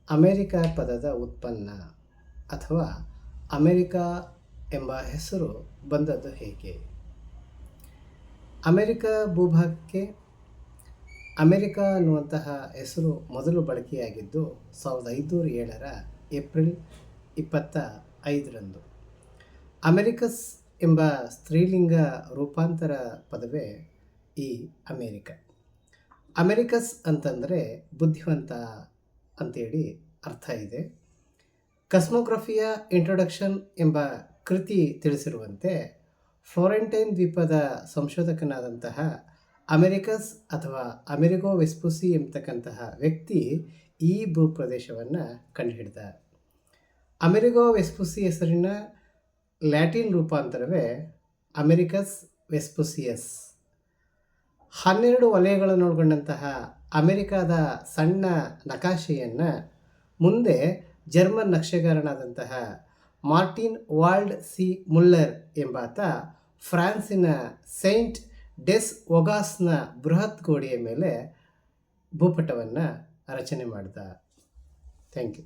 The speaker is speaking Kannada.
ಅಮೆರಿಕ ಪದದ ಉತ್ಪನ್ನ ಅಥವಾ ಅಮೆರಿಕ ಎಂಬ ಹೆಸರು ಬಂದದ್ದು ಹೇಗೆ? ಅಮೆರಿಕ ಭೂಭಾಗಕ್ಕೆ ಅಮೆರಿಕ ಅನ್ನುವಂತಹ ಹೆಸರು ಮೊದಲು ಬಳಕೆಯಾಗಿದ್ದು 1507 ಏಪ್ರಿಲ್ 25ರಂದು. ಅಮೆರಿಕಸ್ ಎಂಬ ಸ್ತ್ರೀಲಿಂಗ ರೂಪಾಂತರ ಪದವೇ ಈ ಅಮೇರಿಕ. ಅಮೆರಿಕಸ್ ಅಂತಂದರೆ ಬುದ್ಧಿವಂತ ಅಂತೇಳಿ ಅರ್ಥ ಇದೆ. ಕಸ್ಮೋಗ್ರಫಿಯ ಇಂಟ್ರೊಡಕ್ಷನ್ ಎಂಬ ಕೃತಿ ತಿಳಿಸಿರುವಂತೆ ಫ್ಲೋರೆಂಟೈನ್ ದ್ವೀಪದ ಸಂಶೋಧಕನಾದಂತಹ ಅಮೆರಿಕಸ್ ಅಥವಾ ಅಮೆರಿಗೋ ವೆಸ್ಪುಸಿ ಎಂಬತಕ್ಕಂತಹ ವ್ಯಕ್ತಿ ಈ ಭೂಪ್ರದೇಶವನ್ನು ಕಂಡುಹಿಡಿದ. ಅಮೆರಿಗೋ ವೆಸ್ಪುಸಿ ಹೆಸರಿನ ಲ್ಯಾಟಿನ್ ರೂಪಾಂತರವೇ ಅಮೆರಿಕಸ್ ವೆಸ್ಪುಸಿಯಸ್. 12 ವಲಯಗಳನ್ನು ಒಳಗೊಂಡಂತಹ ಅಮೆರಿಕಾದ ಸಣ್ಣ ನಕಾಶೆಯನ್ನು ಮುಂದೆ ಜರ್ಮನ್ ನಕ್ಷೆಗಾರನಾದಂತಹ ಮಾರ್ಟಿನ್ ವಾಲ್ಡ್ ಸಿ ಮುಲ್ಲರ್ ಎಂಬಾತ ಫ್ರಾನ್ಸಿನ ಸೈಂಟ್ ಡೆಸ್ ಒಗಾಸ್ನ ಬೃಹತ್ ಗೋಡೆಯ ಮೇಲೆ ಭೂಪಟವನ್ನು ರಚನೆ ಮಾಡಿದ. Thank you.